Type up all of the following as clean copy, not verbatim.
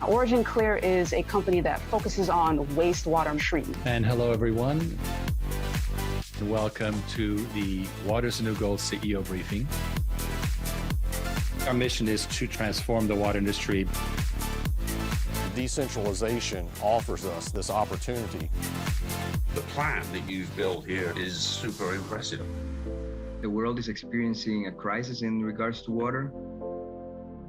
OnginClear is a company that focuses on wastewater treatment. And hello, everyone. Welcome to the Water's the New Gold CEO briefing. Our mission is to transform the water industry. Decentralization offers us this opportunity. The plan that you've built here is super impressive. The world is experiencing a crisis in regards to water.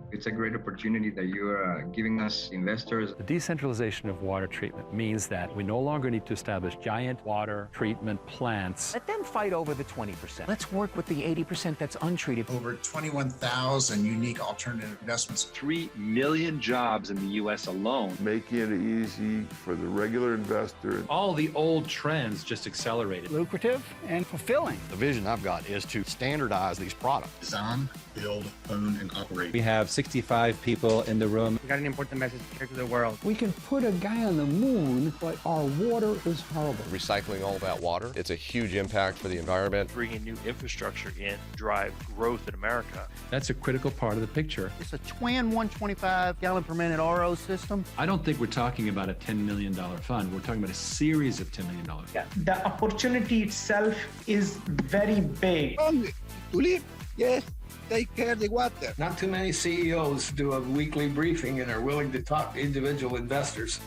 It's a great opportunity that you are giving us investors. The decentralization of water treatment means that we no longer need to establish giant water treatment plants. Let them fight over the 20%. Let's work with the 80% that's untreated. Over 21,000 unique alternative investments. 3 million jobs in the U.S. alone. Making it easy for the regular investor. All the old trends just accelerated. Lucrative and fulfilling. The vision I've got is to standardize these products. Design, build, own, and operate. We have 65 people in the room. We got an important message to share to the world. We can put a guy on the moon, but our water is horrible. Recycling all that water, it's a huge impact for the environment. Bringing new infrastructure in, drive growth in America. That's a critical part of the picture. It's a twin 125 gallon per minute RO system. I don't think we're talking about a $10 million fund. We're talking about a series of $10 million. Yeah, the opportunity itself is very big. To live, yes. Take care of the water. Not too many CEOs do a weekly briefing and are willing to talk to individual investors.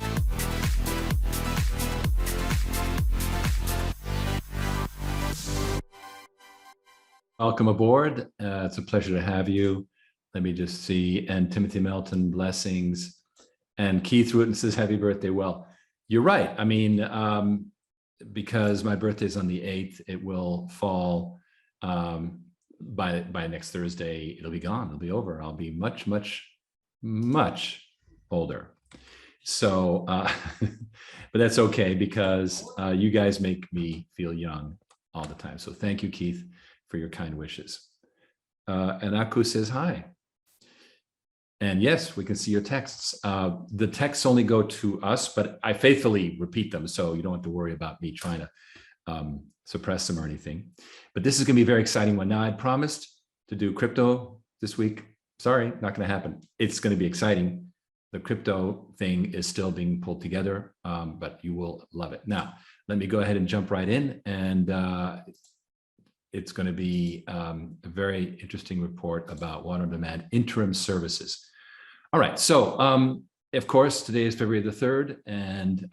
Welcome aboard. It's a pleasure to have you. Let me just see. And Timothy Melton, blessings. And Keith Rutten says, happy birthday. Well, you're right. I mean, because my birthday is on the 8th, it will fall by next Thursday. It'll be gone. It'll be over. I'll be much, much, much older. So, but that's okay because you guys make me feel young all the time. So thank you, Keith, for your kind wishes. And Aku says hi. And yes, we can see your texts. The texts only go to us, but I faithfully repeat them. So you don't have to worry about me trying to suppress them or anything. But this is going to be a very exciting one. Now, I promised to do crypto this week. Sorry, not going to happen. It's going to be exciting. The crypto thing is still being pulled together, but you will love it. Now, let me go ahead and jump right in. And it's going to be a very interesting report about water on demand interim services. All right. So, of course, today is February the 3rd, and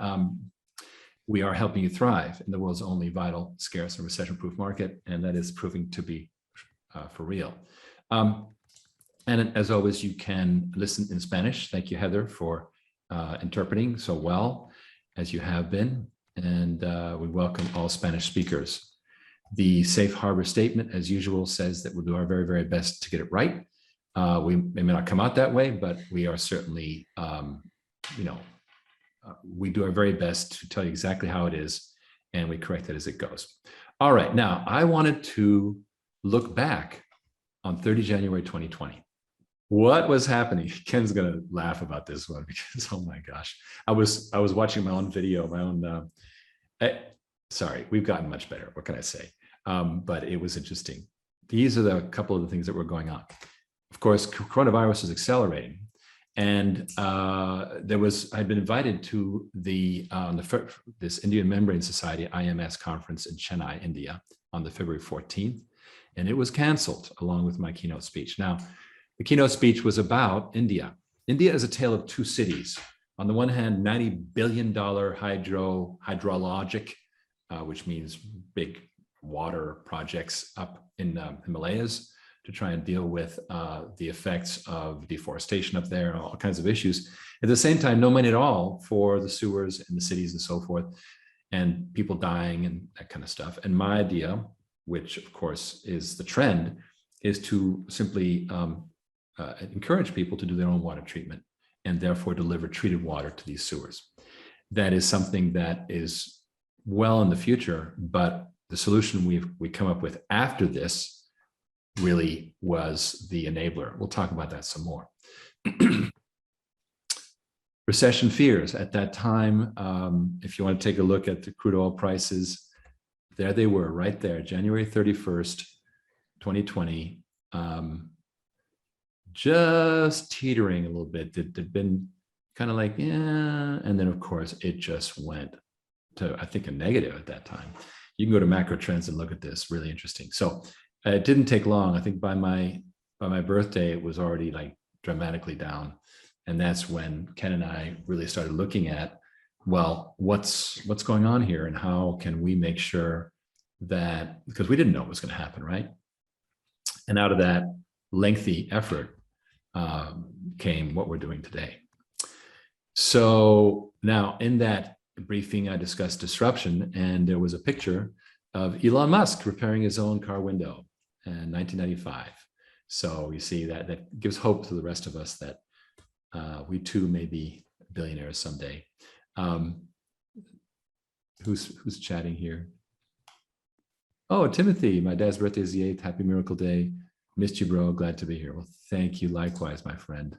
we are helping you thrive in the world's only vital, scarce, and recession-proof market, and that is proving to be for real. And as always, you can listen in Spanish. Thank you, Heather, for interpreting so well as you have been, and we welcome all Spanish speakers. The safe harbor statement, as usual, says that we'll do our very, very best to get it right. We may not come out that way, but we are certainly, we do our very best to tell you exactly how it is, and we correct it as it goes. All right, now I wanted to look back on 30 January 2020. What was happening? Ken's gonna laugh about this one because, oh my gosh, I was watching my own video, my own. Sorry, we've gotten much better. What can I say? But it was interesting. These are the couple of the things that were going on. Of course, coronavirus is accelerating. And I'd been invited to this Indian Membrane Society IMS conference in Chennai, India, on the February 14th, and it was canceled along with my keynote speech. Now, the keynote speech was about India. India is a tale of two cities. On the one hand, $90 billion hydrologic, which means big water projects up in the Himalayas, to try and deal with the effects of deforestation up there and all kinds of issues. At the same time, no money at all for the sewers in the cities and so forth, and people dying and that kind of stuff. And my idea, which of course is the trend, is to simply encourage people to do their own water treatment and therefore deliver treated water to these sewers. That is something that is well in the future, but the solution we come up with after this really was the enabler. We'll talk about that some more. Recession fears at that time. If you want to take a look at the crude oil prices, there they were right there, January 31st, 2020, just teetering a little bit. There'd been kind of like, yeah. And then of course it just went to, I think, a negative at that time. You can go to macro trends and look at this, really interesting. So it didn't take long. I think by my birthday, it was already like dramatically down. And that's when Ken and I really started looking at, well, what's going on here and how can we make sure that, because we didn't know what was going to happen, right? And out of that lengthy effort came what we're doing today. So now in that briefing, I discussed disruption, and there was a picture of Elon Musk repairing his own car window in 1995. So you see that gives hope to the rest of us that we too may be billionaires someday. Who's chatting here? Oh, Timothy, my dad's birthday is the 8th. Happy Miracle Day. Missed you, bro. Glad to be here. Well, thank you likewise, my friend.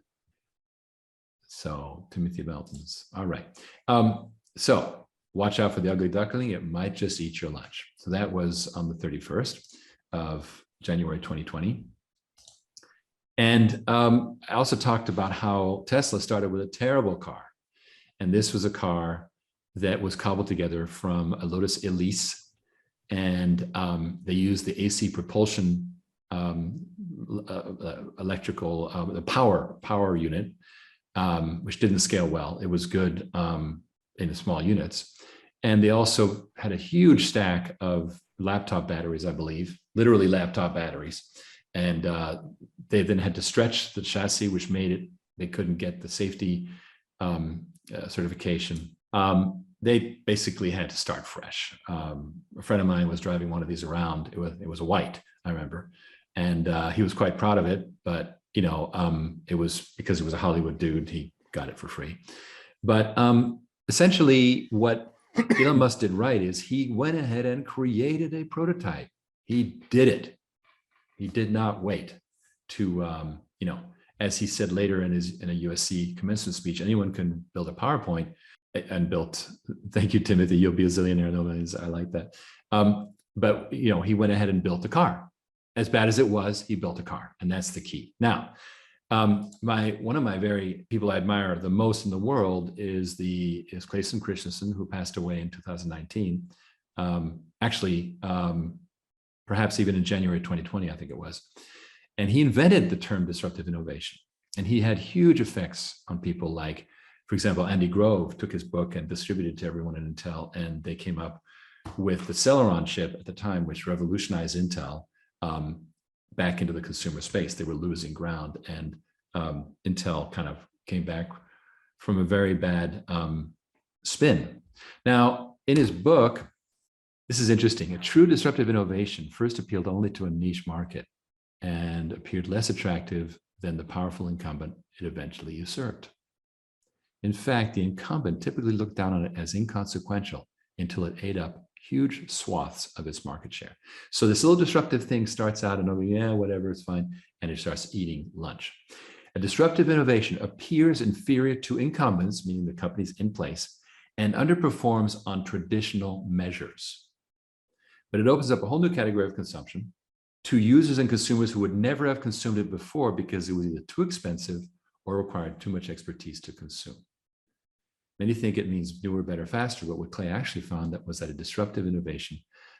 So Timothy Beltons. All right. So watch out for the ugly duckling. It might just eat your lunch. So that was on the 31st of January 2020. And I also talked about how Tesla started with a terrible car. And this was a car that was cobbled together from a Lotus Elise. And they used the AC propulsion electrical, the power unit, which didn't scale well. It was good in small units. And they also had a huge stack of laptop batteries, I believe, literally laptop batteries. And they then had to stretch the chassis, which made it, they couldn't get the safety certification. They basically had to start fresh. A friend of mine was driving one of these around. It was a white, I remember. And he was quite proud of it, but you know, it was because he was a Hollywood dude, he got it for free. But essentially what Elon Musk did right is he went ahead and created a prototype. He did it. He did not wait to, you know, as he said later in a USC commencement speech, anyone can build a PowerPoint and built. Thank you, Timothy. You'll be a zillionaire. No one's, I like that. But you know, he went ahead and built a car. As bad as it was, he built a car, and that's the key. Now, one of my people I admire the most in the world is Clayton Christensen, who passed away in 2019. Perhaps even in January 2020, I think it was. And he invented the term disruptive innovation. And he had huge effects on people like, for example, Andy Grove took his book and distributed it to everyone in Intel. And they came up with the Celeron chip at the time, which revolutionized Intel back into the consumer space. They were losing ground. And Intel kind of came back from a very bad spin. Now, in his book, this is interesting. A true disruptive innovation first appealed only to a niche market and appeared less attractive than the powerful incumbent it eventually usurped. In fact, the incumbent typically looked down on it as inconsequential until it ate up huge swaths of its market share. So this little disruptive thing starts out and, oh, yeah, whatever, it's fine. And it starts eating lunch. A disruptive innovation appears inferior to incumbents, meaning the companies in place, and underperforms on traditional measures. But it opens up a whole new category of consumption to users and consumers who would never have consumed it before because it was either too expensive or required too much expertise to consume. Many think it means newer, better, faster, but what Clay actually found was that a disruptive innovation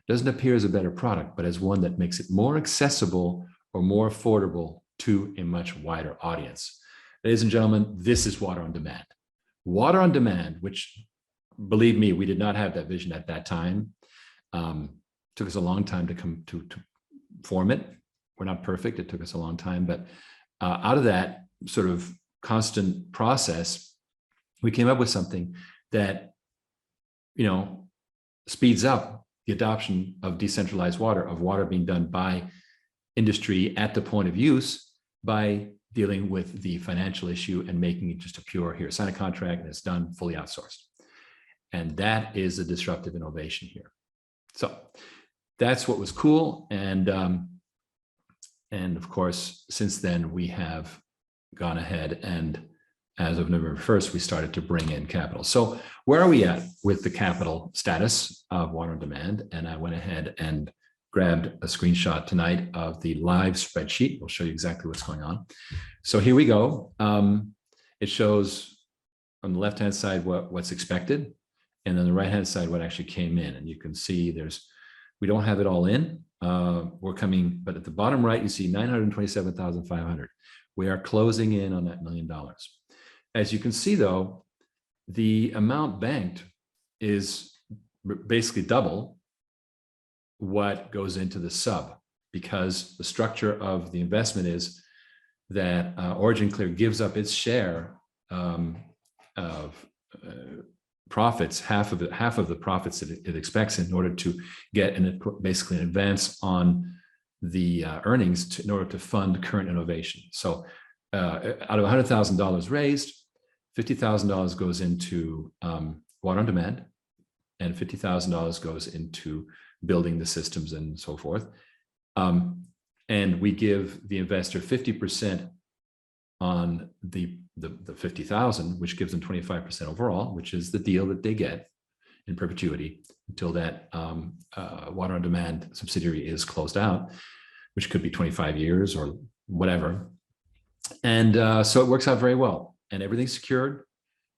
doesn't appear as a better product, but as one that makes it more accessible or more affordable to a much wider audience. Ladies and gentlemen, this is water on demand. Water on demand, which, believe me, we did not have that vision at that time. Took us a long time to form it. We're not perfect. It took us a long time, but out of that sort of constant process, we came up with something that, you know, speeds up the adoption of decentralized water, of water being done by industry at the point of use by dealing with the financial issue and making it just a pure, here, sign a contract and it's done, fully outsourced. And that is a disruptive innovation here. So that's what was cool. And of course, since then we have gone ahead and as of November 1st, we started to bring in capital. So where are we at with the capital status of water on demand? And I went ahead and grabbed a screenshot tonight of the live spreadsheet. We'll show you exactly what's going on. So here we go. It shows on the left-hand side what's expected, and on the right-hand side what actually came in. And you can see we don't have it all in. We're coming, but at the bottom right, you see 927,500. We are closing in on that $1 million. As you can see, though, the amount banked is basically double what goes into the sub, because the structure of the investment is that OnginClear gives up its share of profits, half of the profits that it expects, in order to get basically an advance on the earnings in order to fund current innovation. So out of $100,000 raised, $50,000 goes into water on demand, and $50,000 goes into building the systems and so forth. And we give the investor 50% on the 50,000, which gives them 25% overall, which is the deal that they get in perpetuity until that water on demand subsidiary is closed out, which could be 25 years or whatever. And so it works out very well, and everything's secured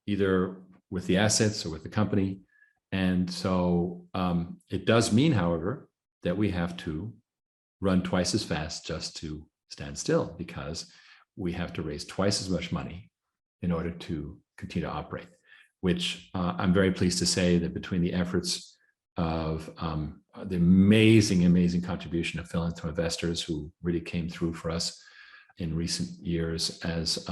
either with the assets or with the company. And so it does mean, however, that we have to run twice as fast just to stand still, because we have to raise twice as much money in order to continue to operate, which I'm very pleased to say that between the efforts of the amazing contribution of philanthropic investors who really came through for us in recent years as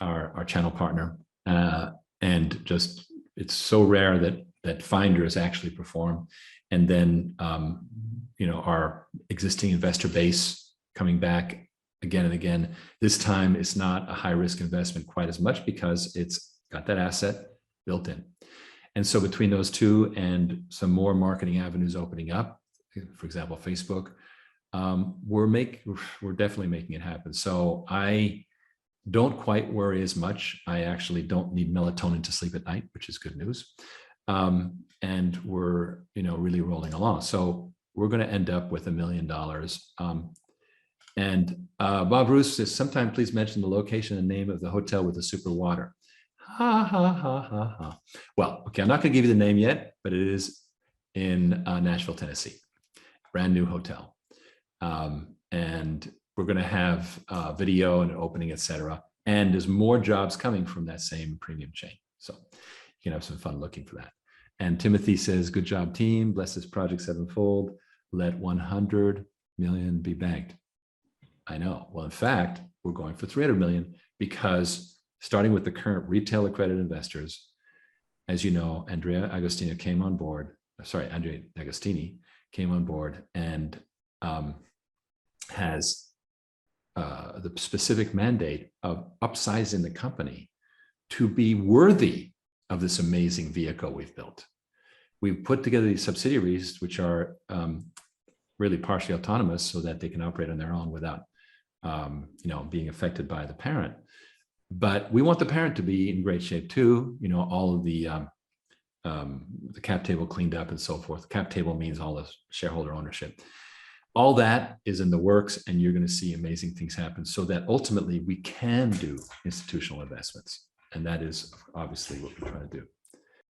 our channel partner, and just it's so rare that finders actually perform, and then our existing investor base coming back again and again. This time it's not a high risk investment quite as much because it's got that asset built in. And so between those two and some more marketing avenues opening up, for example, Facebook, we're definitely making it happen. So I don't quite worry as much. I actually don't need melatonin to sleep at night, which is good news. And we're really rolling along. So we're going to end up with $1 million. And Bob Bruce says, sometime please mention the location and name of the hotel with the super water. Ha ha ha ha ha. Well, okay, I'm not going to give you the name yet, but it is in Nashville, Tennessee, brand new hotel. And we're going to have video and opening, etc. And there's more jobs coming from that same premium chain. So you can have some fun looking for that. And Timothy says, good job, team. Bless this project sevenfold. Let 100 million be banked. I know. Well, in fact, we're going for 300 million, because starting with the current retail accredited investors, as you know, Andrea Agostini came on board and has the specific mandate of upsizing the company to be worthy of this amazing vehicle we've built. We've put together these subsidiaries, which are really partially autonomous, so that they can operate on their own without being affected by the parent. But we want the parent to be in great shape too. All of the cap table cleaned up and so forth. Cap table means all the shareholder ownership. All that is in the works, and you're going to see amazing things happen so that ultimately we can do institutional investments. And that is obviously what we're trying to do.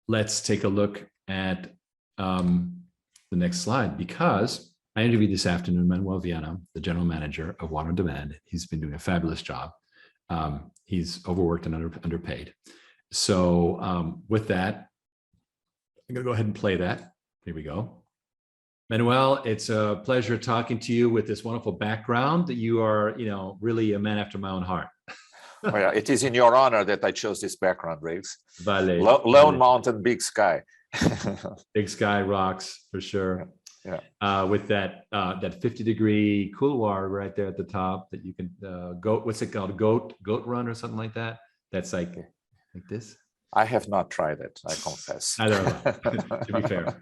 Let's take a look at the next slide, because I interviewed this afternoon Manuel Vianna, the general manager of Water on Demand. He's been doing a fabulous job. He's overworked and underpaid. So with that, I'm going to go ahead and play that. Here we go. Manuel, it's a pleasure talking to you with this wonderful background. You are, really a man after my own heart. Well, it is in your honor that I chose this background, Riggs. Vale. Lone mountain, big sky. Big sky rocks for sure. Yeah. With that 50-degree couloir right there at the top that you can what's it called? Goat run or something like that. That's like this. I have not tried it, I confess. I don't know.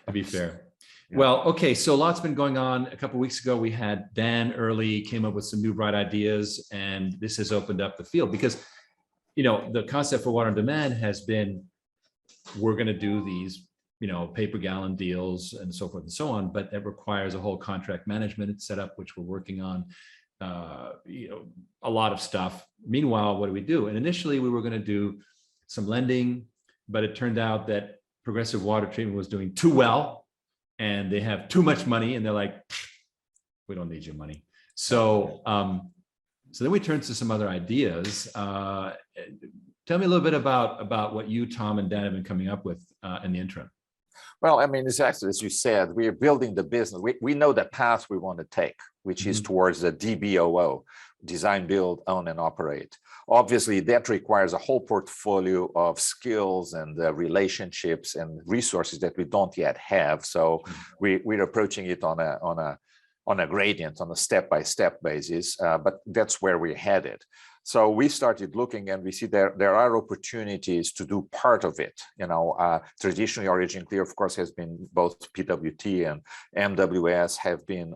To be fair. Yeah. Well, okay, so lots been going on. A couple of weeks ago, we had Dan Early came up with some new bright ideas, and this has opened up the field because, the concept for Water on Demand has been, we're going to do these, pay-per gallon deals and so forth and so on, but that requires a whole contract management setup, which we're working on, a lot of stuff. Meanwhile, what do we do? And initially, we were going to do some lending, but it turned out that Progressive Water Treatment was doing too well, and they have too much money, and they're like, we don't need your money. So, so then we turned to some other ideas. Tell me a little bit about what you, Tom, and Dan have been coming up with in the interim. Well, I mean, it's actually, as you said, we are building the business. We know the path we want to take, which is towards the DBOO, design, build, own, and operate. Obviously, that requires a whole portfolio of skills and relationships and resources that we don't yet have. So we're approaching it on a gradient, on a step-by-step basis, but that's where we're headed. So we started looking, and we see there are opportunities to do part of it. You know, traditionally, OnginClear, of course, has been both PWT and MWS have been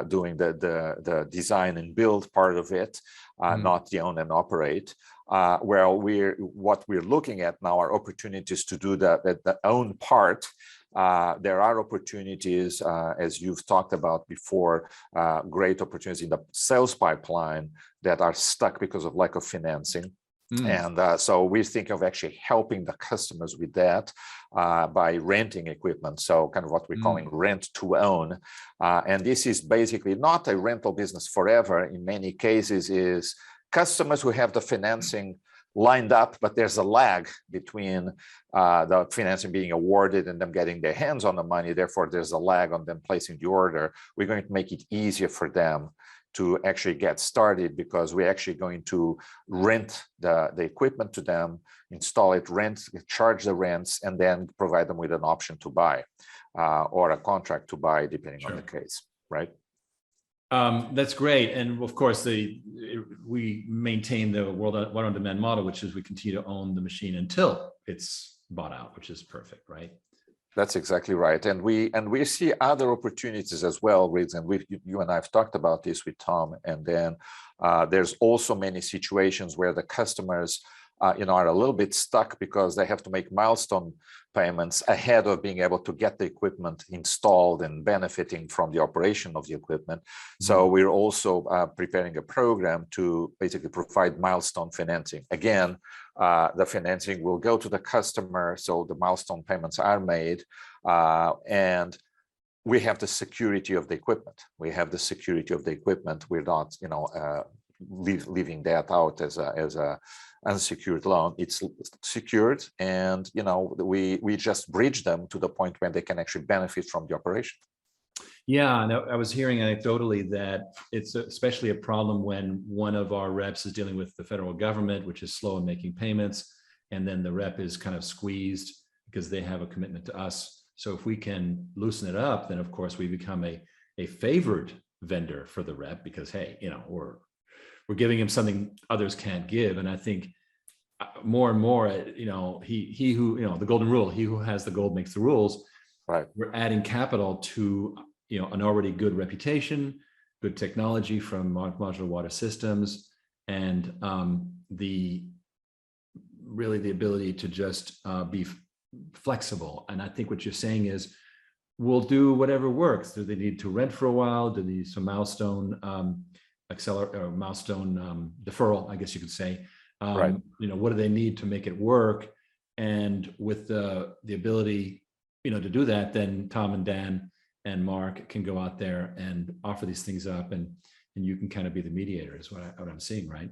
doing the design and build part of it, not the own and operate. Well, what we're looking at now are opportunities to do the own part. There are opportunities, as you've talked about before, great opportunities in the sales pipeline that are stuck because of lack of financing. And so we think of actually helping the customers with that by renting equipment. So kind of what we're calling rent to own. And this is basically not a rental business forever. In many cases is customers who have the financing lined up, but there's a lag between the financing being awarded and them getting their hands on the money. Therefore, there's a lag on them placing the order. We're going to make it easier for them to actually get started, because we're actually going to rent the equipment to them, install it, charge the rents, and then provide them with an option to buy or a contract to buy, depending on the case, right? That's great. And of course, we maintain the water on demand model, which is we continue to own the machine until it's bought out, which is perfect, right? That's exactly right. And we see other opportunities as well, Riggs, and you and I have talked about this with Tom. And then there's also many situations where the customers are a little bit stuck because they have to make milestone payments ahead of being able to get the equipment installed and benefiting from the operation of the equipment. So we're also preparing a program to basically provide milestone financing. Again, the financing will go to the customer, so the milestone payments are made, and we have the security of the equipment. We have the security of the equipment. We're not, leaving that out as a unsecured loan. It's secured, and we just bridge them to the point where they can actually benefit from the operation. Yeah, and I was hearing anecdotally that it's especially a problem when one of our reps is dealing with the federal government, which is slow in making payments, and then the rep is kind of squeezed because they have a commitment to us. So if we can loosen it up, then of course we become a favored vendor for the rep, because hey, we're giving him something others can't give. And I think more and more, he who, the golden rule, he who has the gold makes the rules. Right. We're adding capital to, an already good reputation, good technology from modular water systems, and the ability to just be flexible. And I think what you're saying is, we'll do whatever works. Do they need to rent for a while? Do they need some milestone milestone deferral, I guess you could say. Right. What do they need to make it work? And with the ability, to do that, then Tom and Dan and Mark can go out there and offer these things up, and you can kind of be the mediator, is what I'm seeing, right?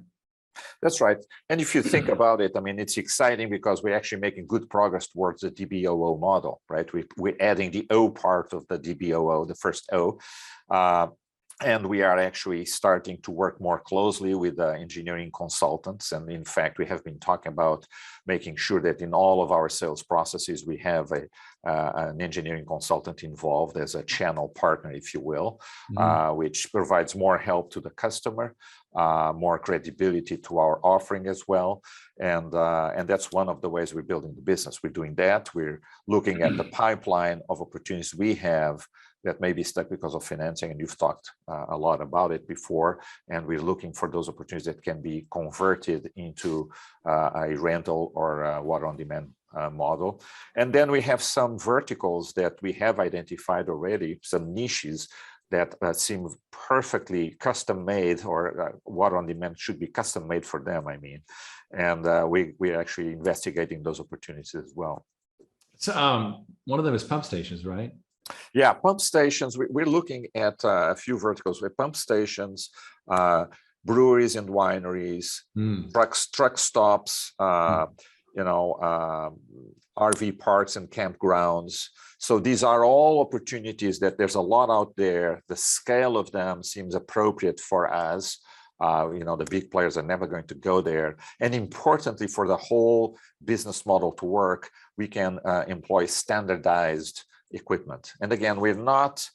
That's right. And if you think about it, I mean, it's exciting because we're actually making good progress towards the DBOO model, right? We're adding the O part of the DBOO, the first O. And we are actually starting to work more closely with engineering consultants. And in fact, we have been talking about making sure that in all of our sales processes, we have an engineering consultant involved as a channel partner, if you will, which provides more help to the customer, more credibility to our offering as well. And that's one of the ways we're building the business. We're doing that. We're looking at the pipeline of opportunities we have that may be stuck because of financing, and you've talked a lot about it before, and we're looking for those opportunities that can be converted into a rental or a water on demand model. And then we have some verticals that we have identified already, some niches that seem perfectly custom made, or water on demand should be custom made for them, I mean. And we're actually investigating those opportunities as well. So one of them is pump stations, right? Yeah, pump stations. We're looking at a few verticals with pump stations, breweries and wineries, truck stops, RV parks and campgrounds. So these are all opportunities that there's a lot out there. The scale of them seems appropriate for us. The big players are never going to go there. And importantly, for the whole business model to work, we can employ standardized equipment. And again, we're not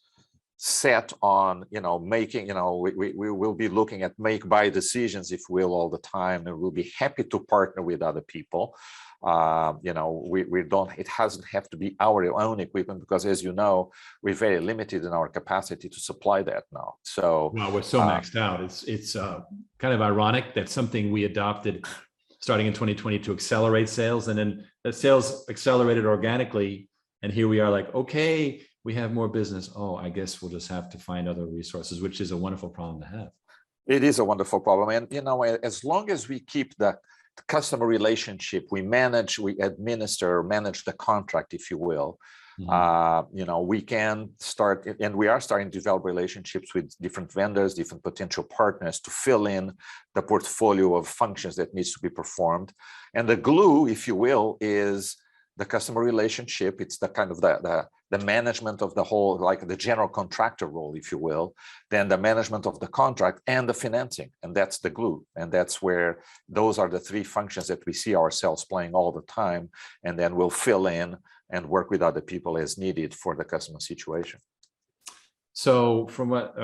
set on, making, we will be looking at make-buy decisions, if will, all the time, and we'll be happy to partner with other people. We don't, it doesn't have to be our own equipment because, as you know, we're very limited in our capacity to supply that now. So well, we're so maxed out. It's kind of ironic that something we adopted starting in 2020 to accelerate sales, and then the sales accelerated organically. And here we are like, okay, we have more business. Oh, I guess we'll just have to find other resources, which is a wonderful problem to have. It is a wonderful problem. And, as long as we keep the customer relationship, we manage the contract, if you will, we can start, and we are starting to develop relationships with different vendors, different potential partners to fill in the portfolio of functions that needs to be performed. And the glue, if you will, is the customer relationship. It's the kind of the management of the whole, like the general contractor role, if you will, then the management of the contract and the financing. And that's the glue. And that's where those are the three functions that we see ourselves playing all the time. And then we'll fill in and work with other people as needed for the customer situation. So from what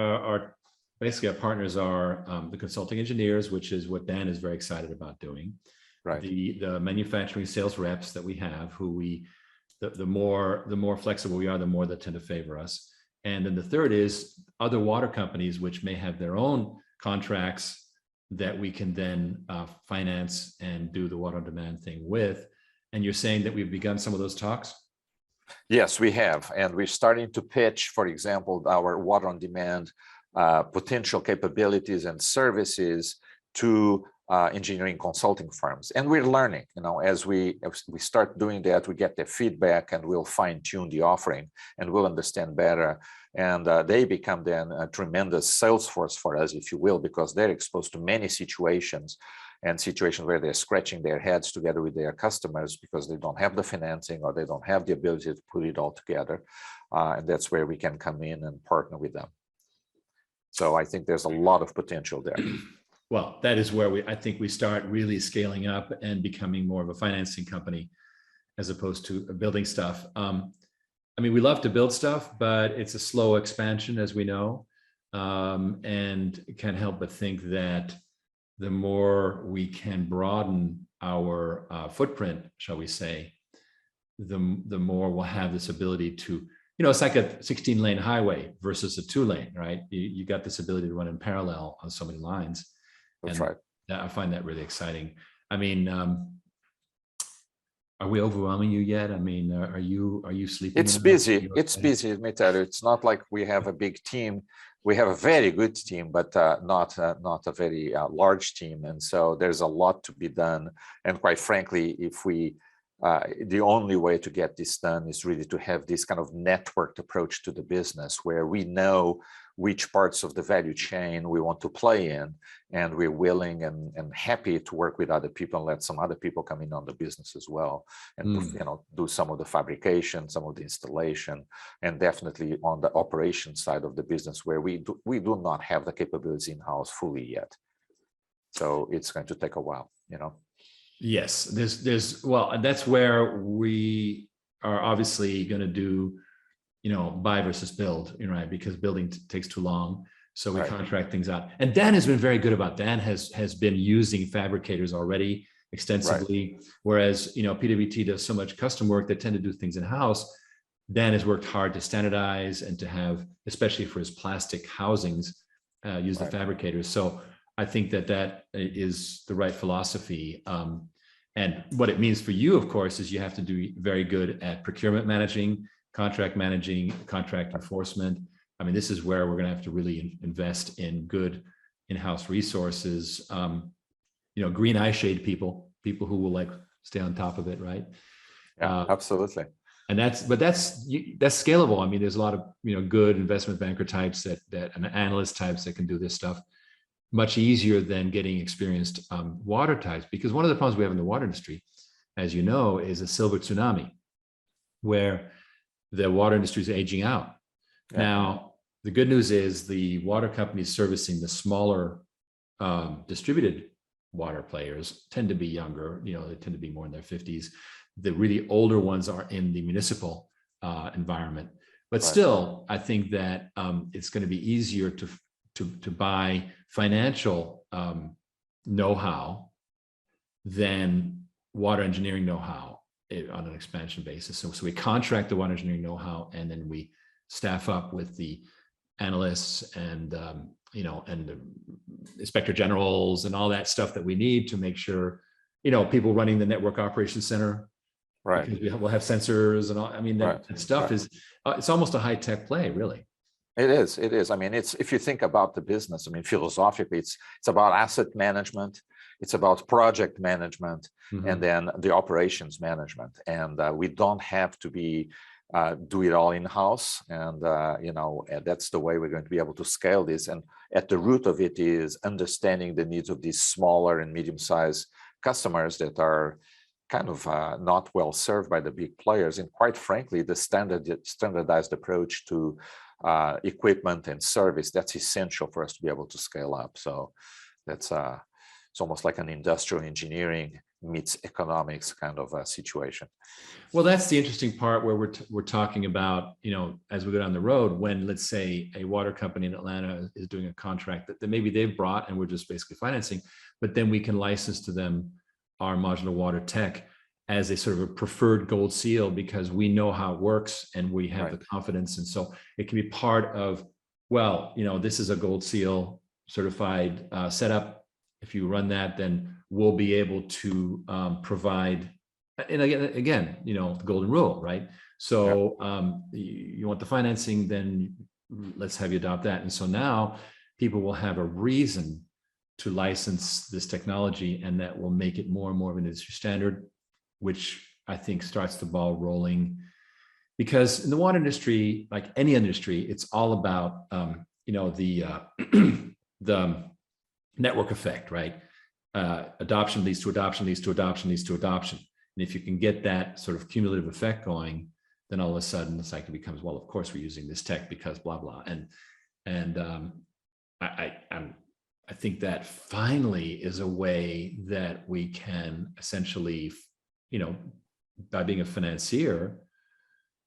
basically our partners are the consulting engineers, which is what Dan is very excited about doing. Right. The manufacturing sales reps that we have, who the more flexible we are, the more they tend to favor us. And then the third is other water companies, which may have their own contracts that we can then finance and do the water on demand thing with. And you're saying that we've begun some of those talks? Yes, we have. And we're starting to pitch, for example, our water on demand potential capabilities and services to engineering consulting firms. And we're learning, as we start doing that, we get their feedback and we'll fine tune the offering and we'll understand better. And they become then a tremendous sales force for us, if you will, because they're exposed to many situations where they're scratching their heads together with their customers because they don't have the financing or they don't have the ability to put it all together. And that's where we can come in and partner with them. So I think there's a lot of potential there. Well, that is where I think we start really scaling up and becoming more of a financing company as opposed to building stuff. We love to build stuff, but it's a slow expansion, as we know, and can't help but think that the more we can broaden our footprint, shall we say, the more we'll have this ability to, it's like a 16-lane highway versus a 2-lane, right? You got this ability to run in parallel on so many lines. That's and right. I find that really exciting. Are we overwhelming you yet? Are you sleeping? It's busy. It's busy, let me tell you. It's not like we have a big team. We have a very good team, but not a very large team. And so there's a lot to be done. And quite frankly, the only way to get this done is really to have this kind of networked approach to the business where we know which parts of the value chain we want to play in, and we're willing and happy to work with other people and let some other people come in on the business as well, and do some of the fabrication, some of the installation, and definitely on the operation side of the business where we do not have the capabilities in-house fully yet. So it's going to take a while, Yes, and that's where we are obviously going to do, buy versus build, right? Because building takes too long. So we contract things out. And Dan has been very good about, Dan has been using fabricators already extensively. Whereas, PWT does so much custom work that tend to do things in-house. Dan has worked hard to standardize and to have, especially for his plastic housings, use the fabricators. So I think that is the right philosophy. And what it means for you, of course, is you have to do very good at procurement managing, contract enforcement. This is where we're going to have to really invest in good in-house resources. green eye shade people who will like stay on top of it, right? Yeah, absolutely. And that's scalable. I mean, there's a lot of good investment banker types and analyst types that can do this stuff much easier than getting experienced water types. Because one of the problems we have in the water industry, as you know, is a silver tsunami, where the water industry is aging out. Yeah. Now, the good news is the water companies servicing the smaller distributed water players tend to be younger. They tend to be more in their 50s. The really older ones are in the municipal environment. But still, I think that it's going to be easier to buy financial know-how than water engineering know-how on an expansion basis. So we contract the water engineering know-how, and then we staff up with the analysts and and the inspector generals and all that stuff that we need to make sure people running the network operations center. Right. Because we'll have sensors and all. I mean, that stuff is, it's almost a high tech play, really. It is. It is. I mean, if you think about the business, I mean, philosophically, it's about asset management, it's about project management, and then the operations management. And we don't have to do it all in-house. And, and that's the way we're going to be able to scale this. And at the root of it is understanding the needs of these smaller and medium-sized customers that are kind of not well served by the big players. And quite frankly, the standardized approach to equipment and service, that's essential for us to be able to scale up. So that's it's almost like an industrial engineering meets economics kind of a situation. Well, that's the interesting part where we're talking about, as we go down the road, when, let's say, a water company in Atlanta is doing a contract that maybe they've brought and we're just basically financing, but then we can license to them our modular water tech as a sort of a preferred gold seal, because we know how it works and we have the confidence. And so it can be part of, well, this is a gold seal certified setup. If you run that, then we'll be able to provide, and again, the golden rule, right? So you want the financing, then let's have you adopt that. And so now people will have a reason to license this technology, and that will make it more and more of an industry standard, which I think starts the ball rolling. Because in the water industry, like any industry, it's all about the network effect, right? Adoption leads to adoption, leads to adoption, leads to adoption. And if you can get that sort of cumulative effect going, then all of a sudden the cycle becomes, well, of course we're using this tech because blah blah. And I think that finally is a way that we can essentially, by being a financier.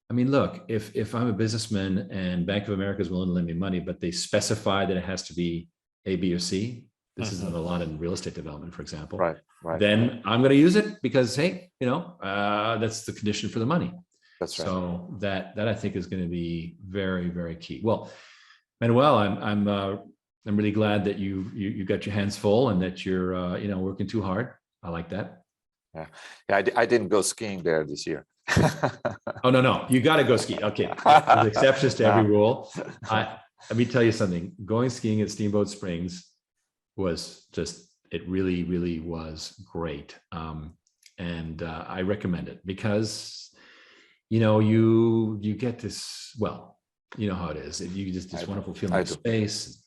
I mean, look, if I'm a businessman and Bank of America is willing to lend me money, but they specify that it has to be A, B, or C. This isn't a lot in real estate development, for example. Right. Then I'm going to use it because, hey, that's the condition for the money. That's right. So that I think is going to be very, very key. Well, Manuel, I'm really glad that you got your hands full and that you're working too hard. I like that. Yeah. I didn't go skiing there this year. Oh no, you got to go ski. Okay, there's exceptions to every rule. Let me tell you something. Going skiing at Steamboat Springs was it really, really was great. And I recommend it because, you get this, well, you know how it is. You just this wonderful feeling of space,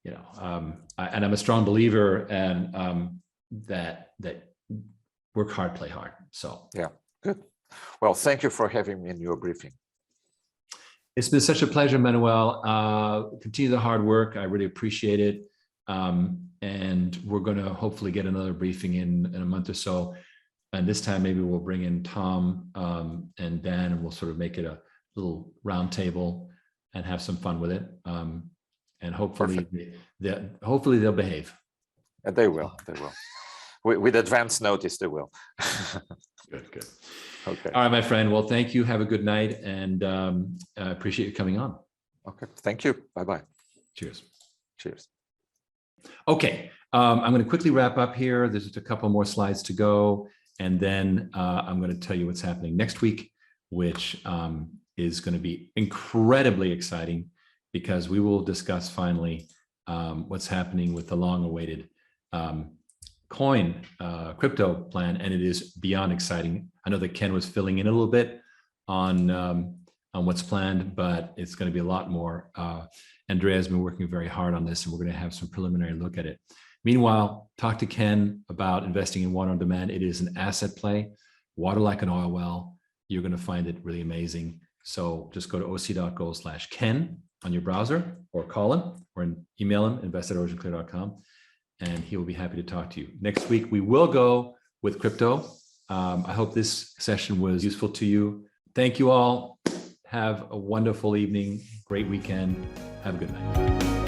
and I'm a strong believer and that work hard, play hard. So yeah, good. Well, thank you for having me in your briefing. It's been such a pleasure, Manuel. Continue the hard work. I really appreciate it. And we're going to hopefully get another briefing in a month or so. And this time, maybe we'll bring in Tom and Dan, and we'll sort of make it a little round table and have some fun with it. And hopefully, they'll behave. And they will. They will. With advance notice, they will. Good. Okay. All right, my friend. Well, thank you. Have a good night, and I appreciate you coming on. Okay. Thank you. Bye-bye. Cheers. Cheers. Okay. I'm going to quickly wrap up here. There's just a couple more slides to go, and then I'm going to tell you what's happening next week, which is going to be incredibly exciting because we will discuss finally what's happening with the long-awaited coin crypto plan, and it is beyond exciting. I know that Ken was filling in a little bit on what's planned, but it's going to be a lot more. Andrea has been working very hard on this, and we're going to have some preliminary look at it. Meanwhile, talk to Ken about investing in water on demand. It is an asset play, water like an oil well. You're going to find it really amazing. So just go to oc.gold/Ken on your browser, or call him, or email him, invest@OnginClear.com, and he will be happy to talk to you. Next week, we will go with crypto. I hope this session was useful to you. Thank you all. Have a wonderful evening, great weekend. Have a good night.